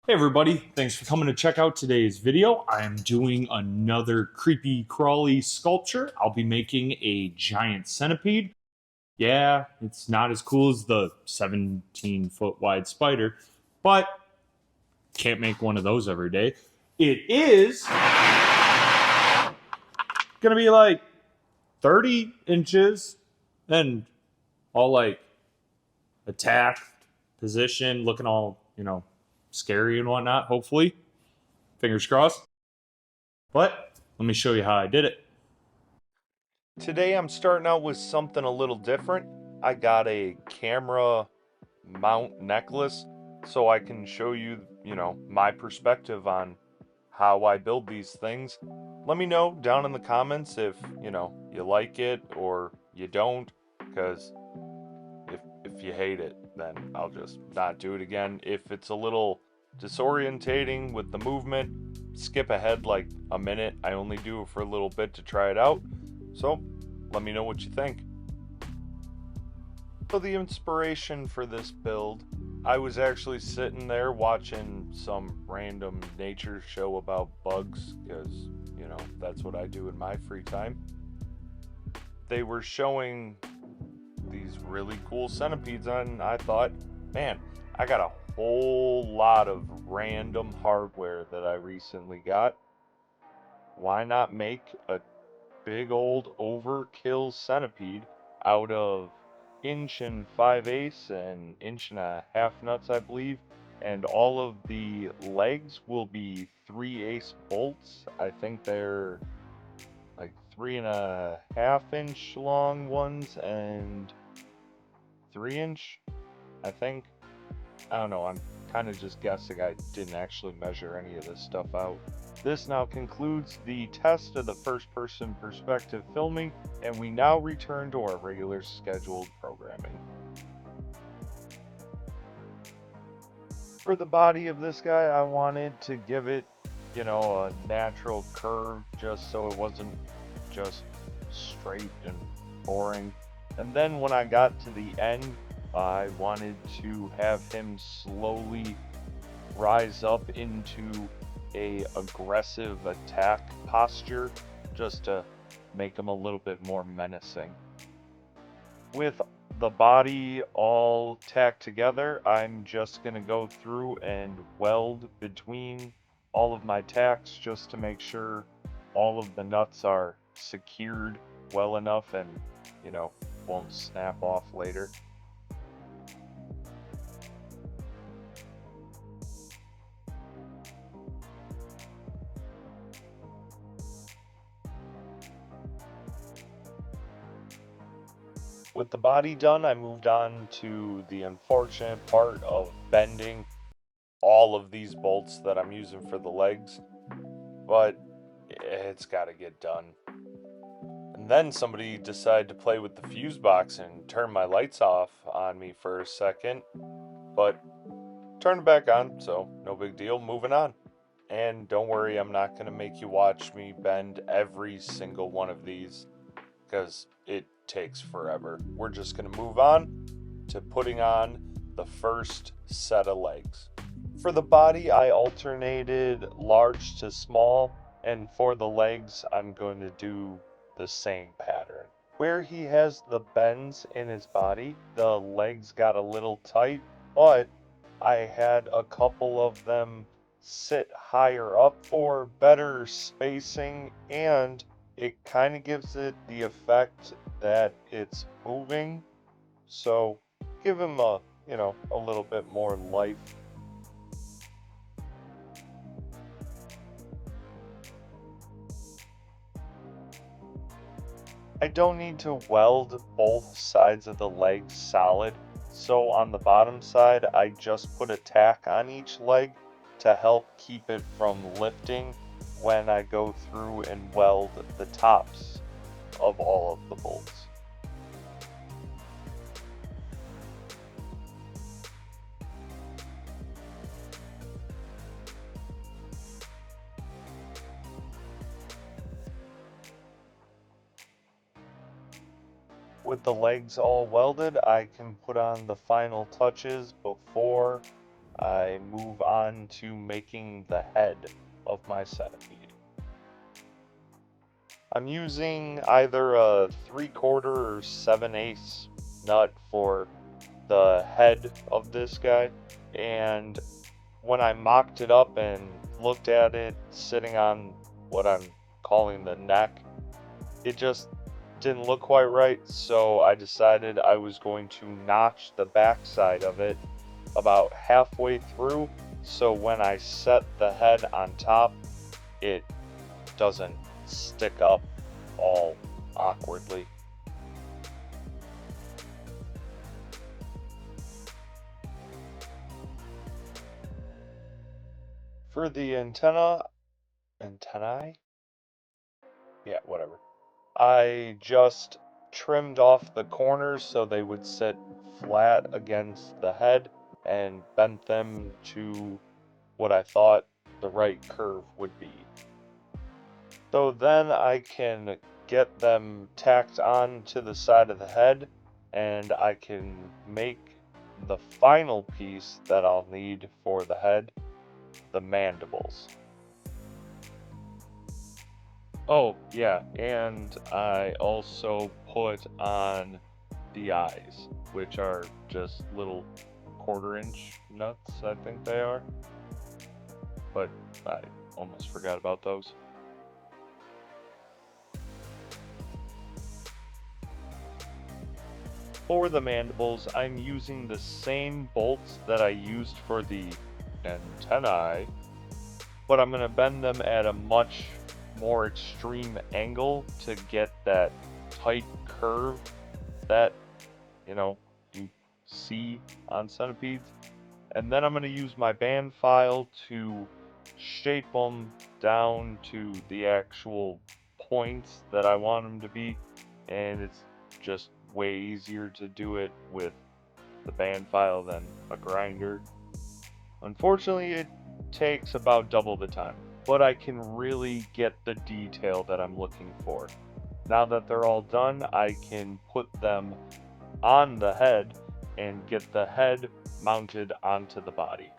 Hey everybody, thanks for coming to check out today's video. I am doing another creepy crawly sculpture. I'll be making a giant centipede. Yeah, it's not as cool as the 17-foot wide spider, but can't make one of those every day. It is gonna be like 30 inches and all like attacked position, looking all, scary and whatnot, hopefully. Fingers crossed. But let me show you how I did it. Today I'm starting out with something a little different. I got a camera mount necklace so I can show you, my perspective on how I build these things. Let me know down in the comments if, you like it or you don't, because if you hate it, then I'll just not do it again. If it's a little disorientating with the movement, skip ahead like a minute. I only do it for a little bit to try it out. So let me know what you think. So the inspiration for this build, I was actually sitting there watching some random nature show about bugs, because, that's what I do in my free time. They were showing these really cool centipedes, and I thought, man, I got a whole lot of random hardware that I recently got. Why not make a big old overkill centipede out of 1 5/8 and 1.5 nuts, I believe, and all of the legs will be 3/8 bolts. I think they're like 3.5 inch long ones and 3 inch, I think. I don't know, I'm kind of just guessing. I didn't actually measure any of this stuff out. This now concludes the test of the first person perspective filming, and we now return to our regular scheduled programming. For the body of this guy, I wanted to give it, a natural curve just so it wasn't just straight and boring. And then when I got to the end, I wanted to have him slowly rise up into a aggressive attack posture just to make him a little bit more menacing. With the body all tacked together, I'm just going to go through and weld between all of my tacks just to make sure all of the nuts are secured well enough and, won't snap off later. With the body done, I moved on to the unfortunate part of bending all of these bolts that I'm using for the legs, but it's got to get done. And then somebody decided to play with the fuse box and turn my lights off on me for a second, but turned it back on, so no big deal, moving on. And don't worry, I'm not going to make you watch me bend every single one of these, because it takes forever. We're just going to move on to putting on the first set of legs. For the body, I alternated large to small, and for the legs, I'm going to do the same pattern. Where he has the bends in his body, the legs got a little tight, but I had a couple of them sit higher up for better spacing, and it kind of gives it the effect that it's moving, so give him a little bit more life. I don't need to weld both sides of the legs solid, so on the bottom side I just put a tack on each leg to help keep it from lifting when I go through and weld the tops of all of the bolts. With the legs all welded, I can put on the final touches before I move on to making the head of my centipede. I'm using either a 3/4 or 7/8 nut for the head of this guy, and when I mocked it up and looked at it sitting on what I'm calling the neck, it just didn't look quite right, so I decided I was going to notch the backside of it about halfway through, so when I set the head on top, it doesn't stick up all awkwardly. For the antennae? Yeah, whatever. I just trimmed off the corners so they would sit flat against the head and bent them to what I thought the right curve would be. So then I can get them tacked on to the side of the head, and I can make the final piece that I'll need for the head, the mandibles. Oh, yeah, and I also put on the eyes, which are just little 1/4-inch nuts, I think they are. But I almost forgot about those. For the mandibles, I'm using the same bolts that I used for the antennae, but I'm going to bend them at a much more extreme angle to get that tight curve that, you see on centipedes. And then I'm going to use my band file to shape them down to the actual points that I want them to be, and it's just way easier to do it with the band file than a grinder. Unfortunately, it takes about double the time, but I can really get the detail that I'm looking for. Now that they're all done, I can put them on the head and get the head mounted onto the body.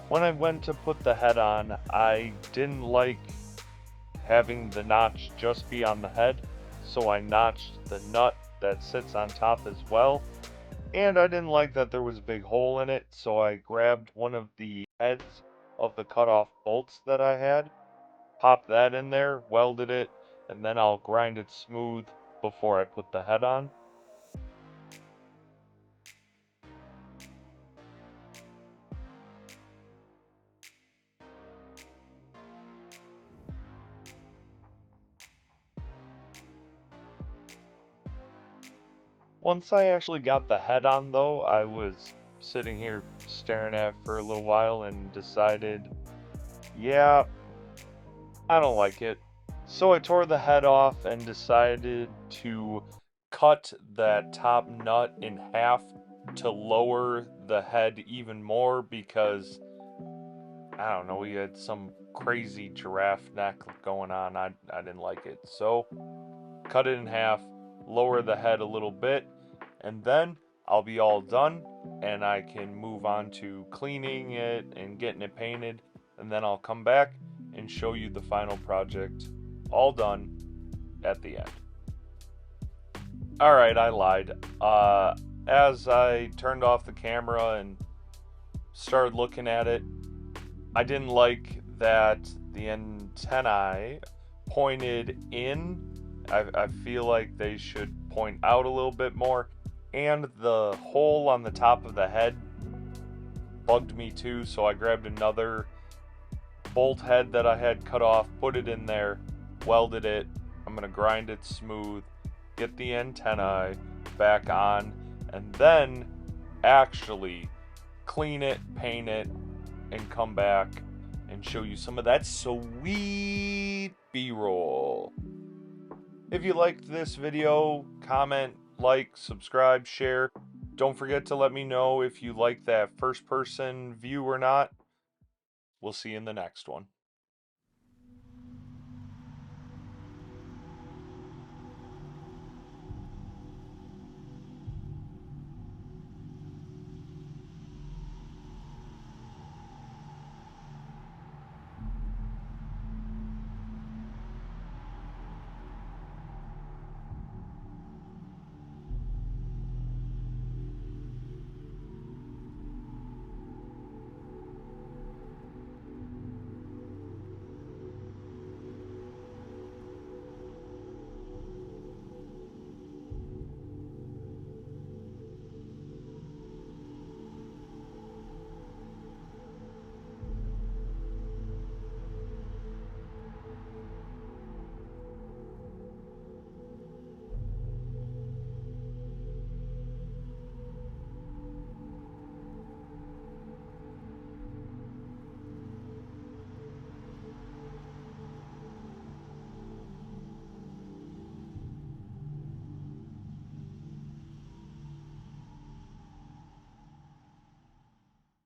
When I went to put the head on, I didn't like having the notch just be on the head, so I notched the nut that sits on top as well. And I didn't like that there was a big hole in it, so I grabbed one of the heads of the cut-off bolts that I had, popped that in there, welded it, and then I'll grind it smooth before I put the head on. Once I actually got the head on though, I was sitting here staring at it for a little while and decided, yeah, I don't like it. So I tore the head off and decided to cut that top nut in half to lower the head even more because, I don't know, he had some crazy giraffe neck going on. I didn't like it. So cut it in half, lower the head a little bit, and then I'll be all done and I can move on to cleaning it and getting it painted, and then I'll come back and show you the final project all done at the end. Alright, I lied. As I turned off the camera and started looking at it, I didn't like that the antennae pointed in. I feel like they should point out a little bit more. And the hole on the top of the head bugged me too, so I grabbed another bolt head that I had cut off, put it in there, welded it. I'm going to grind it smooth, get the antennae back on, and then actually clean it, paint it, and come back and show you some of that sweet B-roll. If you liked this video, comment, like, subscribe, share. Don't forget to let me know if you like that first person view or not. We'll see you in the next one.